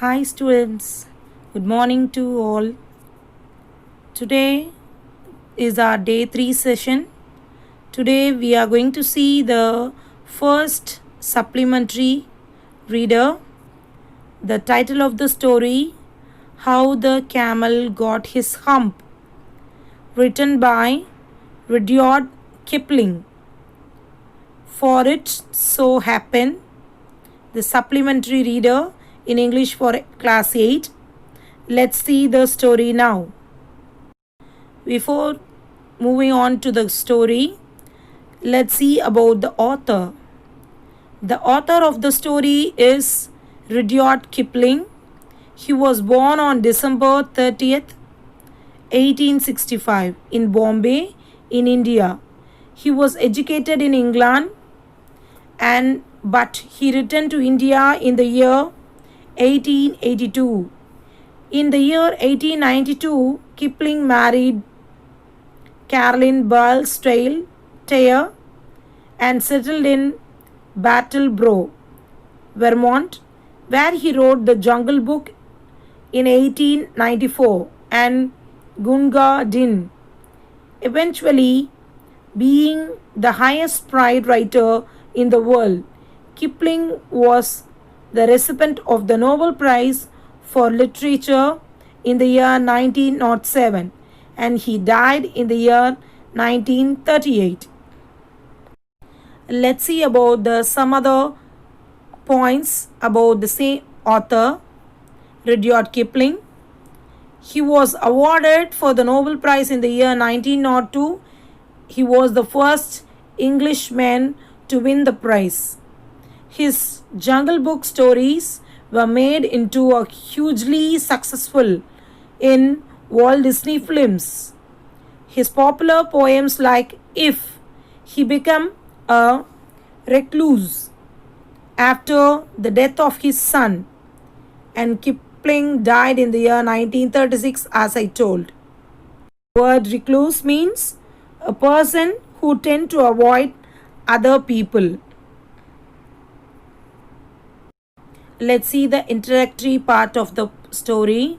Hi students, good morning to all. Today is our day 3 session. Today we are going to see the first supplementary reader. The title of the story, How the Camel Got His Hump, written by Rudyard Kipling. For it so happened, the supplementary reader in English for class 8. Let's see the story now. Before moving on to the story, let's see about the author. The author of the story is Rudyard Kipling. He was born on December 30th, 1865 in Bombay, in India. He was educated in England but he returned to India in the year 1882. In the year 1892, Kipling married Caroline Belle Thayer and settled in Brattleboro, Vermont, where he wrote The Jungle Book in 1894 and Gunga Din, eventually being the highest paid writer in the world. Kipling was the recipient of the Nobel Prize for Literature in the year 1907 and he died in the year 1938. Let's see about some other points about the same author, Rudyard Kipling. He was awarded for the Nobel Prize in the year 1902. He was the first Englishman to win the prize. His Jungle Book stories were made into a hugely successful in Walt Disney films. His popular poems like If, he became a recluse after the death of his son, and Kipling died in the year 1936 as I told. The word recluse means a person who tend to avoid other people. Let's see the introductory part of the story.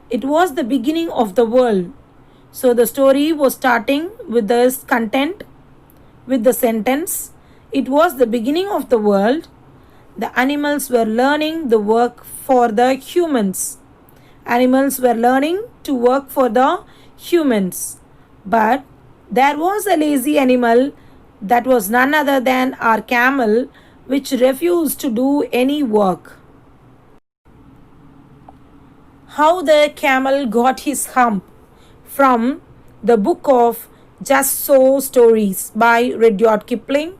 It was the beginning of the world. So the story was starting with this content, with the sentence, it was the beginning of the world. The animals were learning the work for the humans. Animals were learning to work for the humans. But there was a lazy animal that was none other than our camel, which refused to do any work. How the Camel Got His Hump, from the book of Just So Stories by Rudyard Kipling,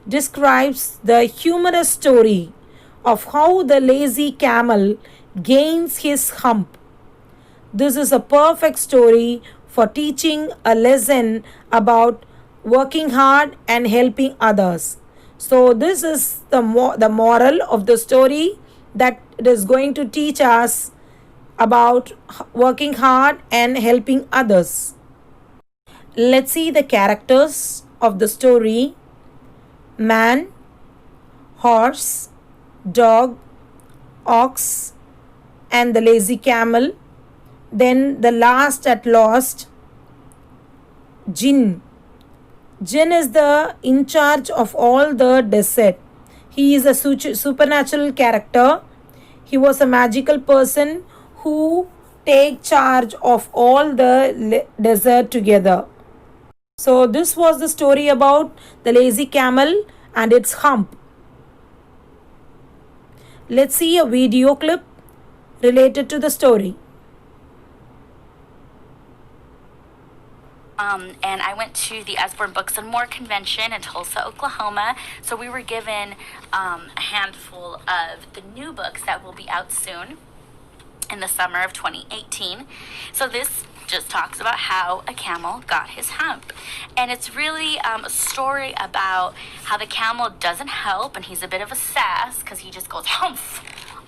describes the humorous story of how the lazy camel gains his hump. This is a perfect story for teaching a lesson about working hard and helping others. So this is the moral of the story, that it is going to teach us about working hard and helping others. Let's see the characters of the story. Man, horse, dog, ox, and the lazy camel. Then the last at last, Jinn. Jinn is the in charge of all the desert. He is a supernatural character. He was a magical person who take charge of all the desert together. So this was the story about the lazy camel and its hump. Let's see a video clip related to the story. And I went to the Usborne Books and More convention in Tulsa, Oklahoma. So we were given a handful of the new books that will be out soon in the summer of 2018. So this just talks about how a camel got his hump. And it's really a story about how the camel doesn't help, and he's a bit of a sass because he just goes humph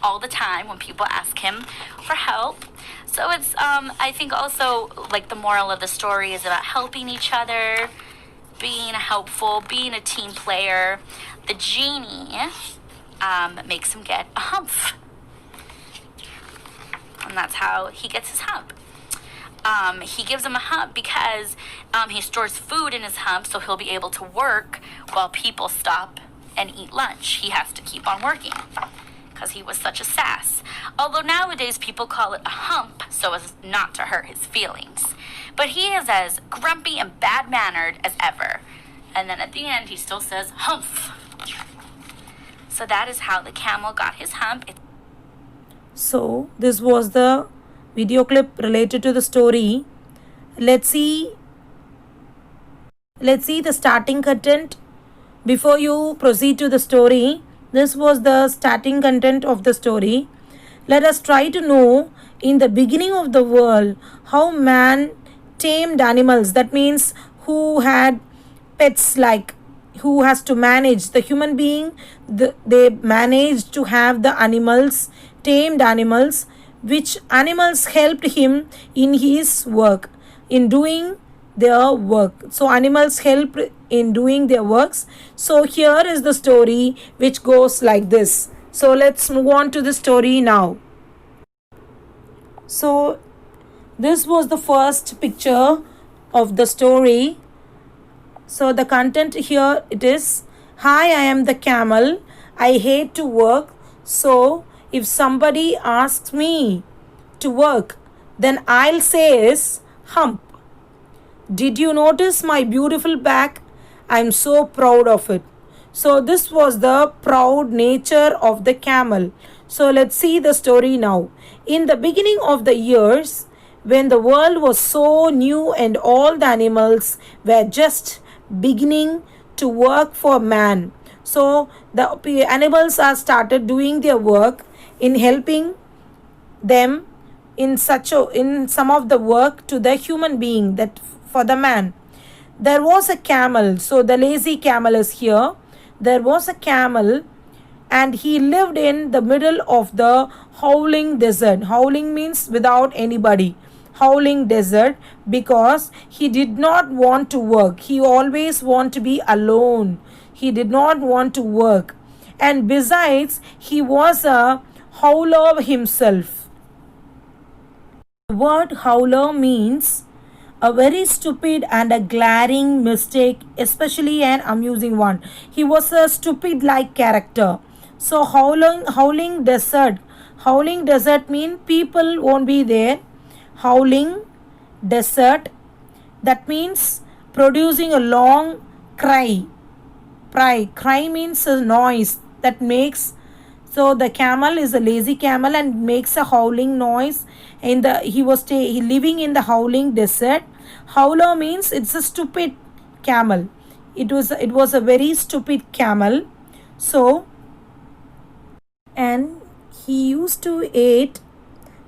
all the time when people ask him for help. So it's, I think also, like, the moral of the story is about helping each other, being helpful, being a team player. The genie makes him get a humph. And that's how he gets his hump. He gives him a hump because he stores food in his hump, so he'll be able to work while people stop and eat lunch. He has to keep on working because he was such a sass. Although nowadays people call it a hump so as not to hurt his feelings. But he is as grumpy and bad-mannered as ever. And then at the end, he still says, humph. So that is how the camel got his hump. So this was the video clip related to the story. Let's see the starting content before you proceed to the story. This was the starting content of the story. Let us try to know in the beginning of the world how man tamed animals. That means who had pets, like who has to manage the human being. They managed to have the animals, tamed animals, which animals helped him in his work, in doing their work. So animals helped in doing their works. So here is the story which goes like this. So let's move on to the story now. So this was the first picture of the story. So the content here it is, hi, I am the camel. I hate to work. So if somebody asks me to work, then I'll say is hump. Did you notice my beautiful back? I'm so proud of it. So this was the proud nature of the camel. So let's see the story now. In the beginning of the years, when the world was so new and all the animals were just beginning to work for man. So the animals are started doing their work in helping them in some of the work to the human being, that for the man. There was a camel. So the lazy camel is here. There was a camel and he lived in the middle of the howling desert. Howling means without anybody. Howling desert, because he did not want to work. He always want to be alone. He did not want to work. And besides, he was a howler himself. The word howler means a very stupid and a glaring mistake, especially an amusing one. He was a stupid like character. So howling desert. Howling desert means people won't be there. Howling desert, that means producing a long cry. Cry means a noise that makes. So the camel is a lazy camel and makes a howling noise. He living in the howling desert. Howler means it's a stupid camel. It was a very stupid camel. So, and he used to eat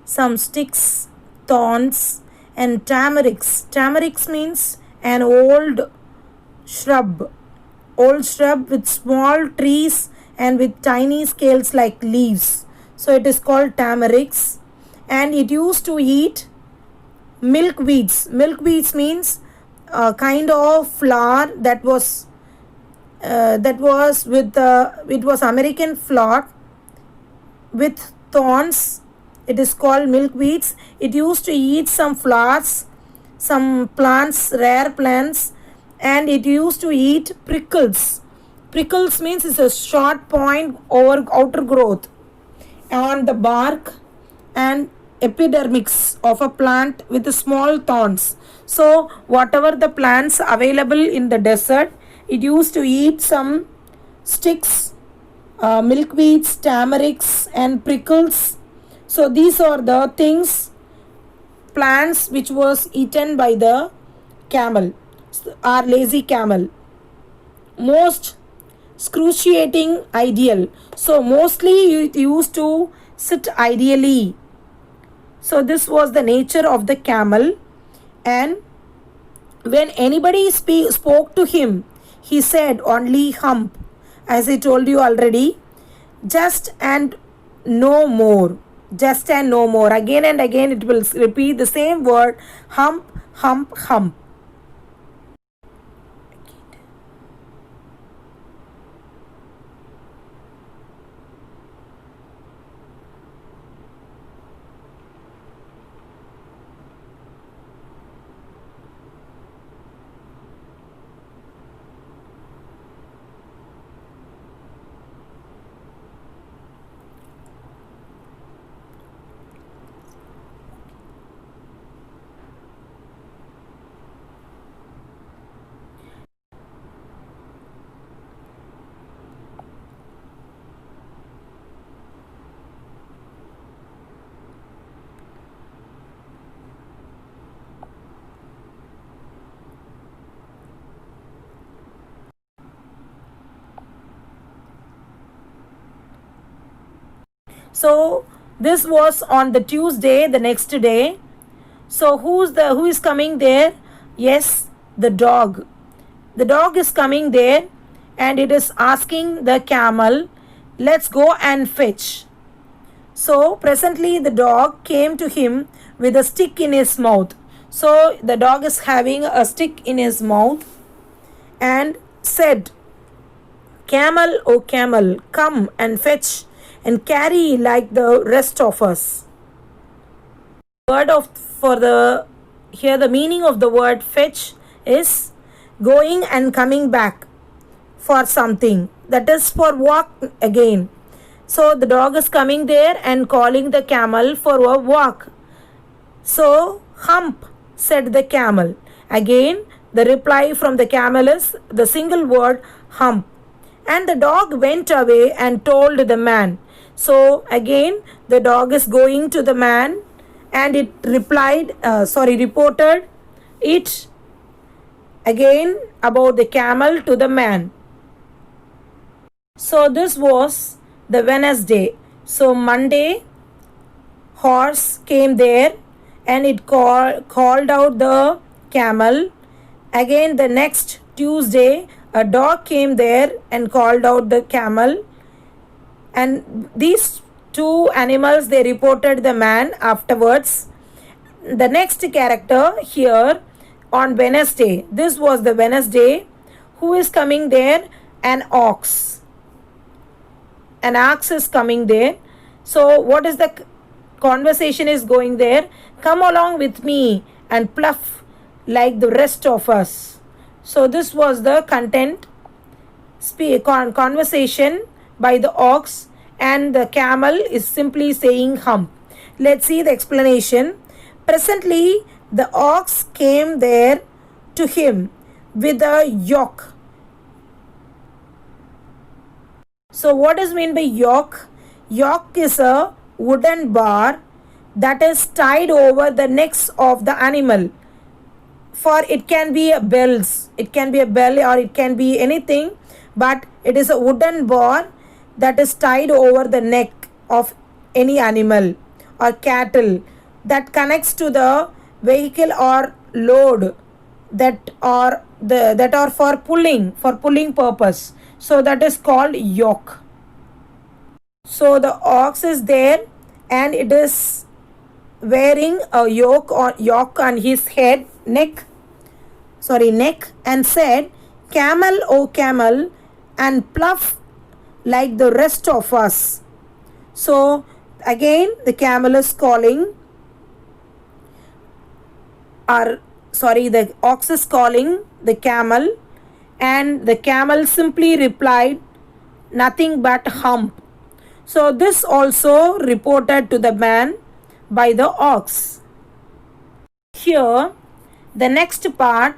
some sticks, thorns, and tamarix. Tamarix means an old shrub with small trees and with tiny scales like leaves. So it is called tamarix. And it used to eat milkweeds. Milkweeds means a kind of flower it was American flower with thorns. It is called milkweeds. It used to eat some flowers, some plants, rare plants, and it used to eat prickles. Prickles means it's a short point over outer growth on the bark and epidermis of a plant with small thorns. So whatever the plants available in the desert, it used to eat some sticks, milkweeds, tamarix, and prickles. So these are the things, plants which was eaten by the camel, or lazy camel. Most excruciating ideal. So mostly it used to sit ideally. So this was the nature of the camel. And when anybody spoke to him, he said only hump, as I told you already. Just and no more. Just and no more. Again and again it will repeat the same word, hump, hump, hump. So this was on the Tuesday, the next day. So who is coming there? Yes, the dog. The dog is coming there and it is asking the camel, let's go and fetch. So presently the dog came to him with a stick in his mouth. So the dog is having a stick in his mouth and said, Camel, O camel, come and fetch and carry like the rest of us. Word of for the here the meaning of the word fetch is going and coming back for something, that is for walk again. So the dog is coming there and calling the camel for a walk. So hump, said the camel. Again the reply from the camel is the single word hump. And the dog went away and told the man. So again the dog is going to the man and it reported it again about the camel to the man. So this was the Wednesday. So Monday, horse came there and it called out the camel. Again the next Tuesday, a dog came there and called out the camel. And these two animals, they reported the man afterwards. The next character here on Wednesday, this was the Wednesday, who is coming there? An ox. An ox is coming there. So what is the conversation is going there? Come along with me and pluff like the rest of us. So this was the content conversation by the ox, and the camel is simply saying hump. Let's see the explanation. Presently the ox came there to him with a yoke. So what is meant by yoke? Yoke is a wooden bar that is tied over the necks of the animal. For it can be a bells, it can be a bell or it can be anything, but it is a wooden bar that is tied over the neck of any animal or cattle that connects to the vehicle or load that are for pulling purpose. So that is called yoke. So the ox is there and it is wearing a yoke on his neck and said, Camel, O camel, and pluff like the rest of us. So again the camel is calling, the ox is calling the camel, and the camel simply replied, nothing but hump. So this also reported to the man by the ox. Here the next part,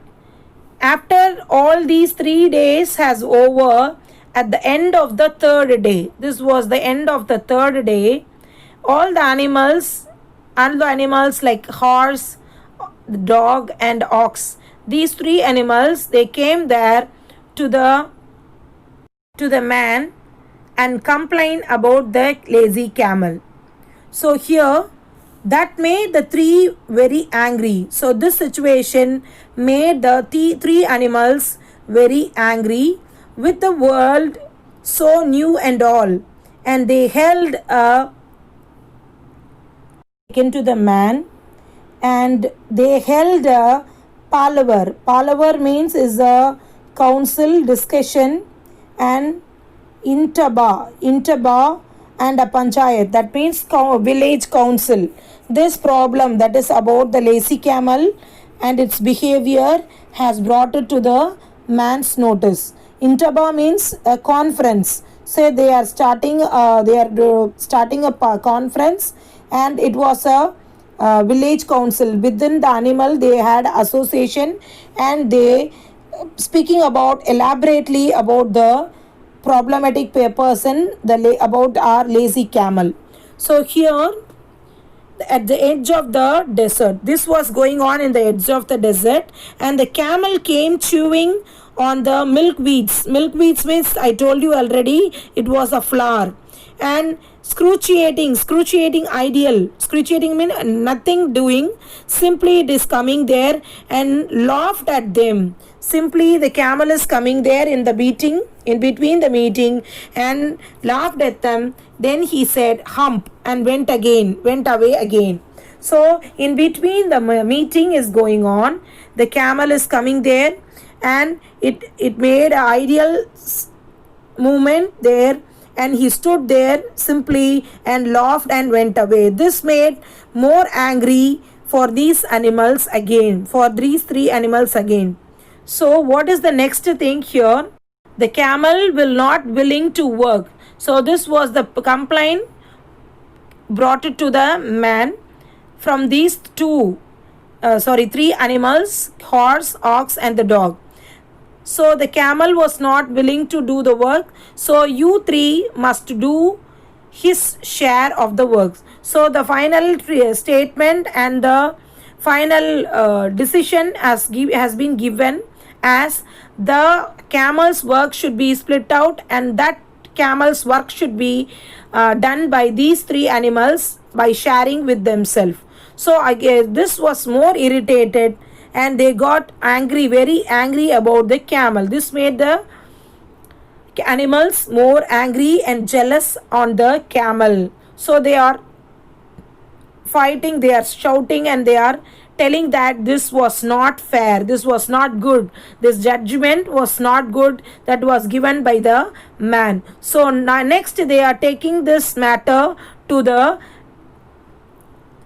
after all these 3 days has over, at the end of the third day, this was the end of the third day, all the animals like horse, dog and ox, these three animals, they came there to the man and complained about the lazy camel. So here that made the three very angry. So this situation made the three animals very angry with the world so new and all, and they held a into the man and they held a palaver. Palaver means is a council discussion, and intaba and a panchayat, that means village council. This problem that is about the lazy camel and its behavior has brought it to the man's notice. Intaba means a conference. Say they are starting a conference, and it was a village council. Within the animal they had association, and they speaking about elaborately about the problematic person, about our lazy camel. So here at the edge of the desert, this was going on in the edge of the desert, and the camel came chewing on the milkweeds. Milkweeds means, I told you already, it was a flower. And Excruciating ideal. Excruciating mean nothing doing. Simply it is coming there and laughed at them. Simply the camel is coming there in the meeting, in between the meeting, and laughed at them. Then he said hump and went away again. So in between the meeting is going on, the camel is coming there, and it made an ideal movement there, and he stood there simply and laughed and went away. This made more angry for these animals again, for these three animals again. So what is the next thing here? The camel will not willing to work. So this was the complaint brought it to the man from these three animals, horse, ox and the dog. So the camel was not willing to do the work. So you three must do his share of the work. So the final statement and the final decision has been given as the camel's work should be split out, and that camel's work should be done by these three animals by sharing with themselves. So I guess this was more irritated, and they got angry, very angry about the camel. This made the animals more angry and jealous on the camel. So they are fighting, they are shouting, and they are telling that this was not fair, this was not good, this judgment was not good that was given by the man. So next they are taking this matter to the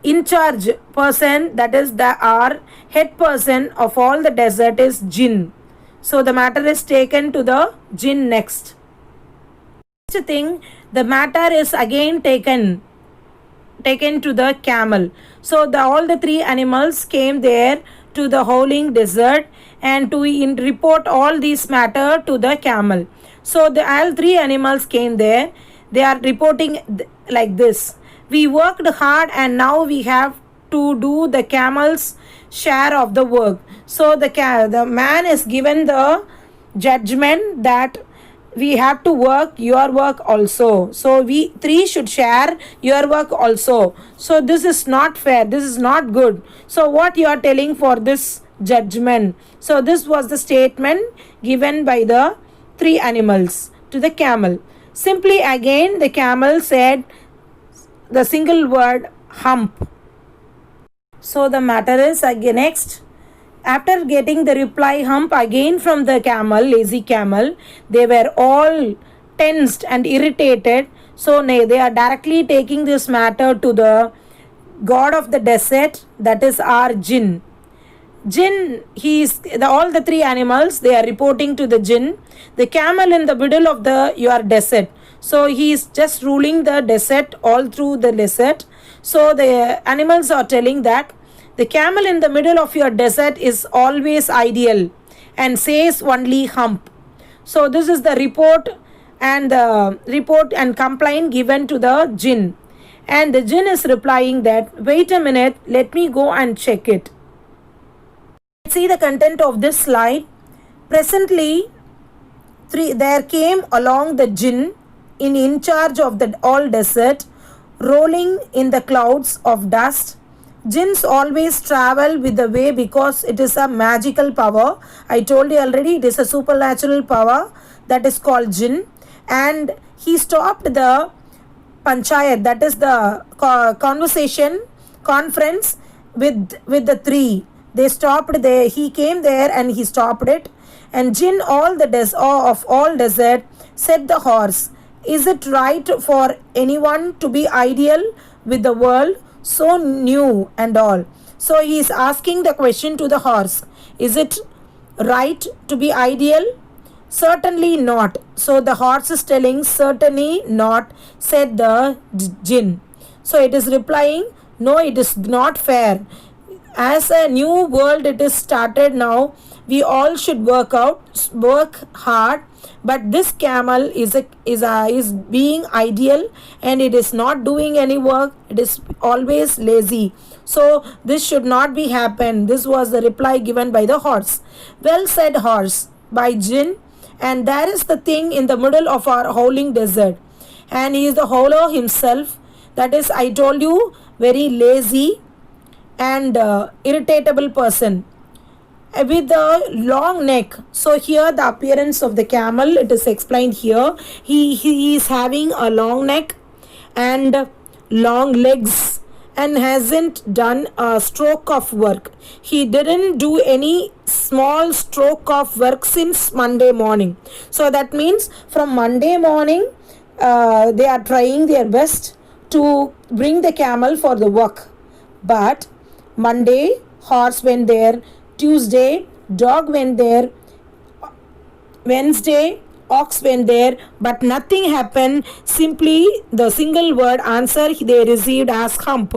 in charge person, that is our head person of all the desert is jinn. So the matter is taken to the jinn next. Next thing, the matter is again taken to the camel. So all the three animals came there to the howling desert and to report all these matter to the camel. So all three animals came there. They are reporting like this: we worked hard and now we have to do the camel's share of the work. So the man is given the judgment that we have to work your work also. So we three should share your work also. So this is not fair, this is not good. So what you are telling for this judgment? So this was the statement given by the three animals to the camel. Simply again the camel said the single word hump. So the matter is again next. After getting the reply hump again from the camel, lazy camel, they were all tensed and irritated. So they are directly taking this matter to the god of the desert, that is our jinn. Jinn, all the three animals, they are reporting to the jinn. The camel in the middle of your desert. So he is just ruling the desert, all through the desert. So the animals are telling that the camel in the middle of your desert is always ideal and says only hump. So this is the report and complaint given to the jinn. And the jinn is replying that, wait a minute, let me go and check it. Let's see the content of this slide. Presently, there came along the jinn in charge of the all desert, rolling in the clouds of dust. Jinns always travel with the way because it is a magical power. I told you already, it is a supernatural power that is called jinn. And he stopped the panchayat, that is the conference with the three. They stopped there. He came there and he stopped it. And jinn of all desert said the horse, is it right for anyone to be ideal with the world so new and all? So he is asking the question to the horse, is it right to be ideal? Certainly not. So the horse is telling, certainly not, said the jinn. So it is replying, no, it is not fair. As a new world it is started now, we all should work hard, but this camel is being ideal and it is not doing any work, it is always lazy. So this should not be happen. This was the reply given by the horse. Well said, horse, by jinn. And there is the thing in the middle of our howling desert. and he is the hollow himself. That is, I told you, very lazy and irritable person with a long neck. So here the appearance of the camel, it is explained here. He is having a long neck and long legs and hasn't done a stroke of work. He didn't do any small stroke of work since Monday morning. So that means from Monday morning they are trying their best to bring the camel for the work. But Monday, horse went there. Tuesday, dog went there. Wednesday, ox went there. But nothing happened. Simply the single word answer they received as hump.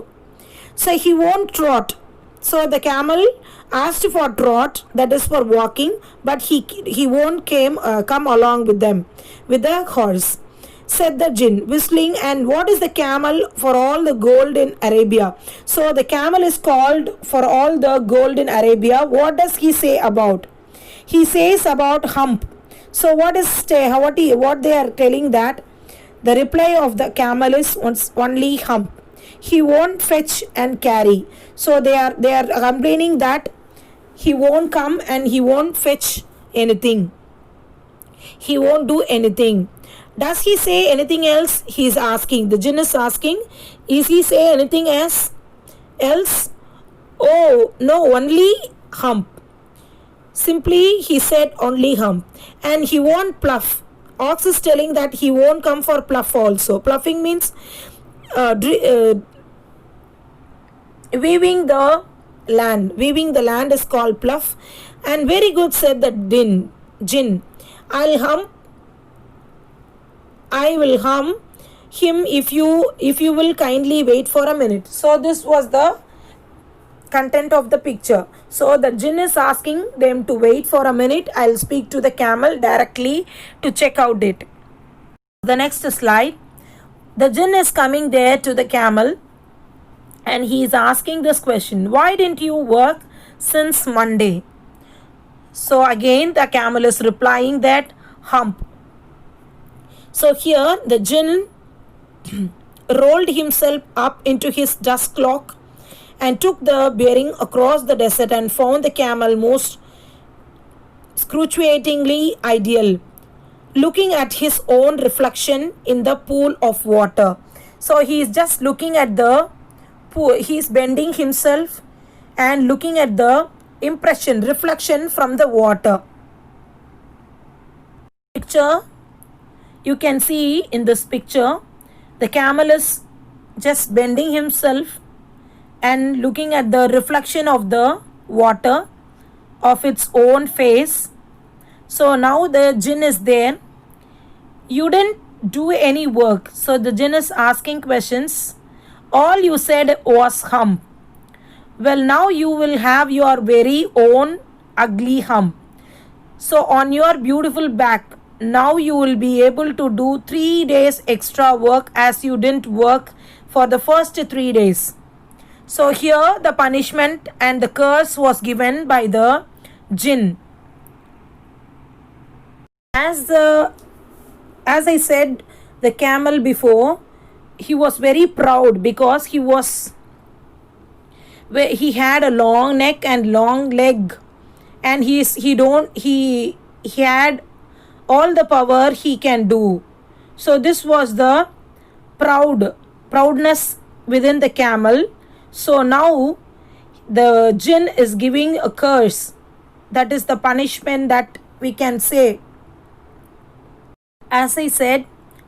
So he won't trot. So the camel asked for trot, that is for walking, but he won't come along with them, with the horse. Said the jinn, whistling, and what is the camel for all the gold in Arabia? So the camel is called for all the gold in Arabia. What does he say about? He says about hump. So what they are telling that the reply of the camel is only hump. He won't fetch and carry. So they are complaining that he won't come and he won't fetch anything. He won't do anything. Does he say anything else? He is asking. The jinn is asking, is he say anything else? Oh, no, only hump. Simply he said only hump. And he won't pluff. Ox is telling that he won't come for pluff also. Pluffing means weaving the land. Weaving the land is called pluff. And very good, said the jinn. I will hum him if you will kindly wait for a minute. So this was the content of the picture. So the jinn is asking them to wait for a minute. I'll speak to the camel directly to check out it. The next slide. The jinn is coming there to the camel and he is asking this question. Why didn't you work since Monday? So again the camel is replying that hump. So here the jinn rolled himself up into his dust cloak and took the bearing across the desert and found the camel most excruciatingly ideal, looking at his own reflection in the pool of water. So he is just looking at the pool. He is bending himself and looking at the reflection from the water. Picture. You can see in this picture, the camel is just bending himself and looking at the reflection of the water of its own face. So now the jinn is there. You didn't do any work. So the jinn is asking questions. All you said was hump. Well, now you will have your very own ugly hump. So on your beautiful back, now you will be able to do 3 days extra work as you didn't work for the first 3 days. So here the punishment and the curse was given by the jinn. As I said, the camel before, he was very proud because he had a long neck and long leg, and he had all the power he can do. So this was the proudness within the camel. So now the jinn is giving a curse. That is the punishment that we can say. As I said,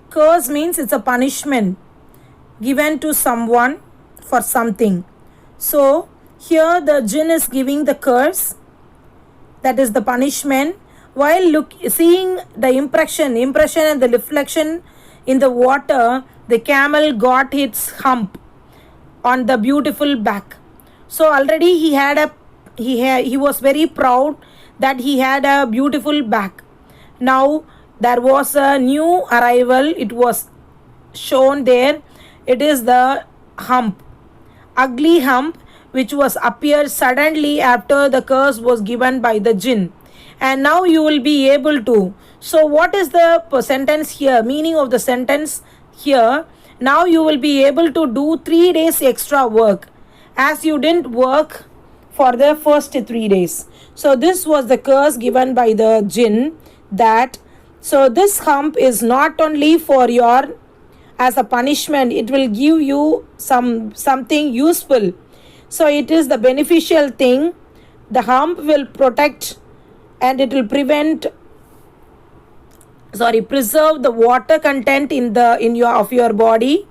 curse means it's a punishment given to someone for something. So here the jinn is giving the curse, that is the punishment. While seeing the impression and the reflection in the water, the camel got its hump on the beautiful back. So already he was very proud that he had a beautiful back. Now there was a new arrival. It was shown there. It is the hump, ugly hump, which was appeared suddenly after the curse was given by the jinn. And now you will be able to. So what is the sentence here? Meaning of the sentence here. Now you will be able to do 3 days extra work as you didn't work for the first 3 days. So this was the curse given by the jinn, that so this hump is not only for your as a punishment, it will give you something useful. So it is the beneficial thing. The hump will protect and it will preserve the water content in your body,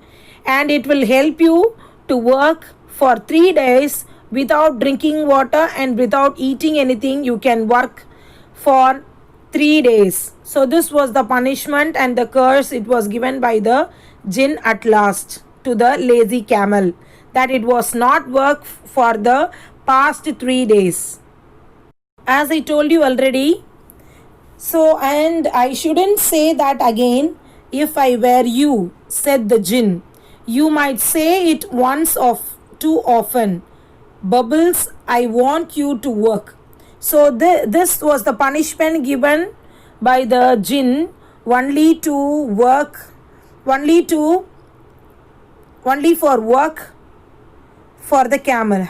and it will help you to work for 3 days without drinking water and without eating anything. You can work for 3 days. So this was the punishment and the curse it was given by the jinn at last to the lazy camel, that it was not work for the past 3 days. As I told you already, so, and I shouldn't say that again. If I were you, said the jinn, you might say it once of too often. Bubbles, I want you to work. So this was the punishment given by the jinn only to work, only for work for the camel.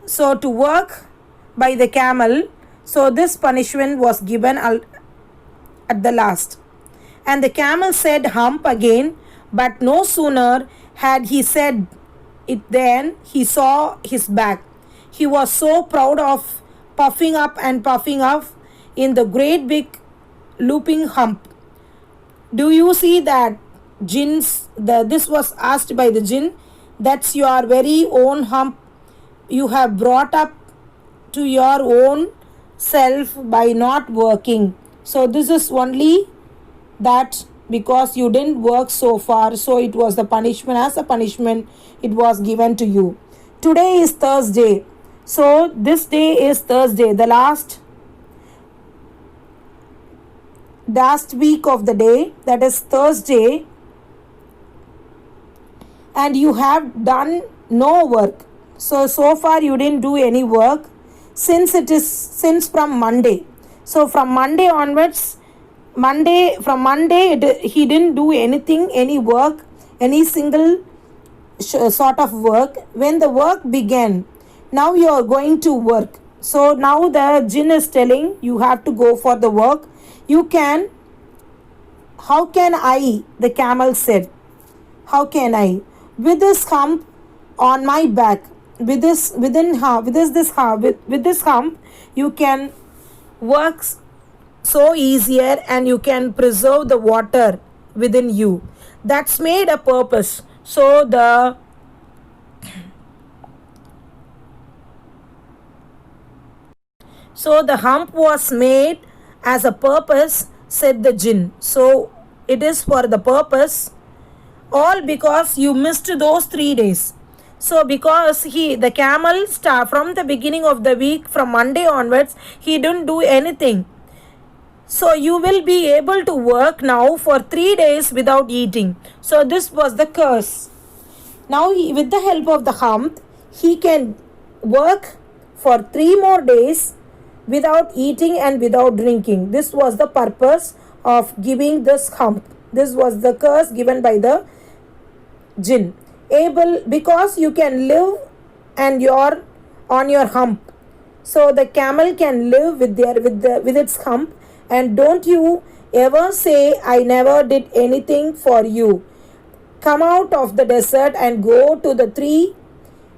So to work by the camel. So this punishment was given at the last. And the camel said hump again, but no sooner had he said it than he saw his back. He was so proud of puffing up in the great big looping hump. Do you see that this was asked by the jinn, that's your very own hump you have brought up to your own self by not working. So this is only that because you didn't work so far, so it was the punishment. As a punishment it was given to you. Today is Thursday. So this day is Thursday, the last week of the day, that is Thursday, and you have done no work. So far you didn't do any work since from Monday. So from Monday onwards, he didn't do anything, any work, any single sort of work. When the work began, now you are going to work. So now the jinn is telling you have to go for the work. How can I, the camel said, how can I, with this hump on my back, with this hump, you can work so easier, and you can preserve the water within you. That's made a purpose. So the hump was made as a purpose, said the jinn. So it is for the purpose, all because you missed those 3 days. So because the camel from the beginning of the week, from Monday onwards, he didn't do anything. So you will be able to work now for 3 days without eating. So this was the curse. Now with the help of the hump, he can work for 3 more days without eating and without drinking. This was the purpose of giving this hump. This was the curse given by the jinn. Because you can live and you're on your hump. So the camel can live with its hump. And don't you ever say I never did anything for you. Come out of the desert and go to the tree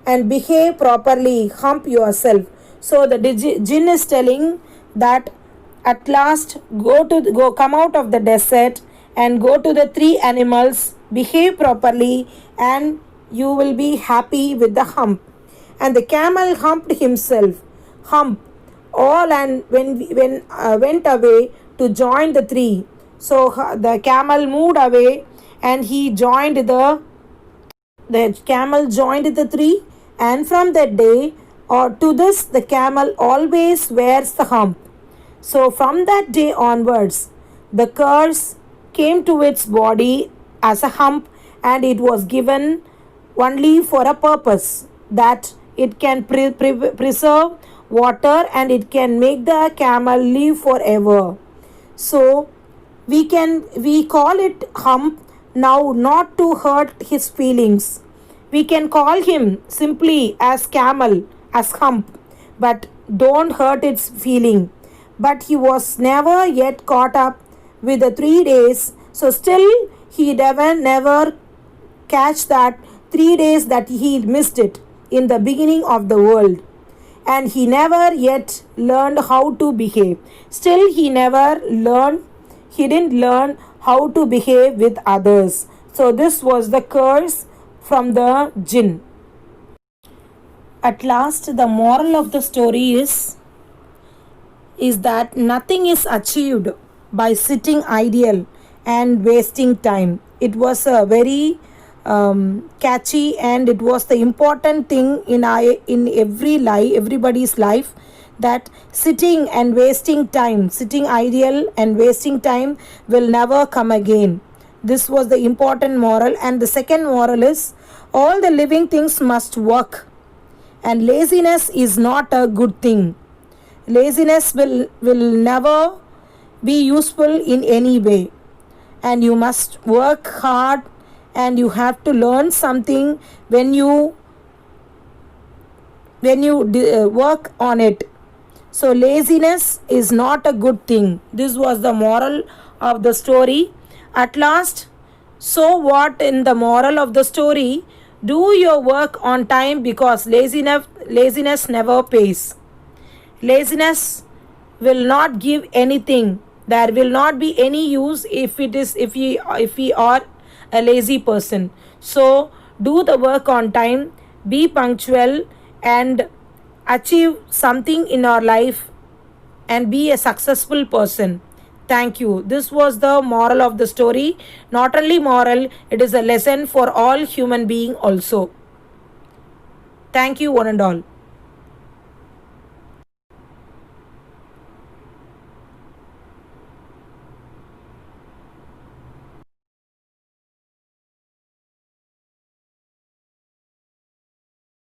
and behave properly. Hump yourself. So the jinn is telling that at last come out of the desert and go to the 3 animals, behave properly, and you will be happy with the hump. And the camel humped himself, and went away to join the 3. So the camel moved away, and he joined the camel joined the 3, and from that day or to this, the camel always wears the hump. So from that day onwards, the curse came to its body as a hump, and it was given only for a purpose, that it can preserve water and it can make the camel live forever. So we call it hump Now, not to hurt his feelings. We can call him simply as camel, as hump, but don't hurt its feeling. But he was never yet caught up with the 3 days, so still he never catch that 3 days that he missed it in the beginning of the world, and he never yet learned how to behave. Still he didn't learn how to behave with others. So this was the curse from the jinn. At last, the moral of the story is that nothing is achieved by sitting idle and wasting time. It was a very catchy, and it was the important thing in everybody's life, that sitting idle and wasting time will never come again. This was the important moral. And the second moral is, all the living things must work, and laziness is not a good thing. Laziness will never be useful in any way, and you must work hard, and you have to learn something when you work on it. So laziness is not a good thing. This was the moral of the story. At last, so what in the moral of the story? Do your work on time, because laziness never pays. Laziness will not give anything. There will not be any use if we are a lazy person. So do the work on time, be punctual, and achieve something in our life, and be a successful person. Thank you. This was the moral of the story. Not only moral, it is a lesson for all human being also. Thank you, one and all.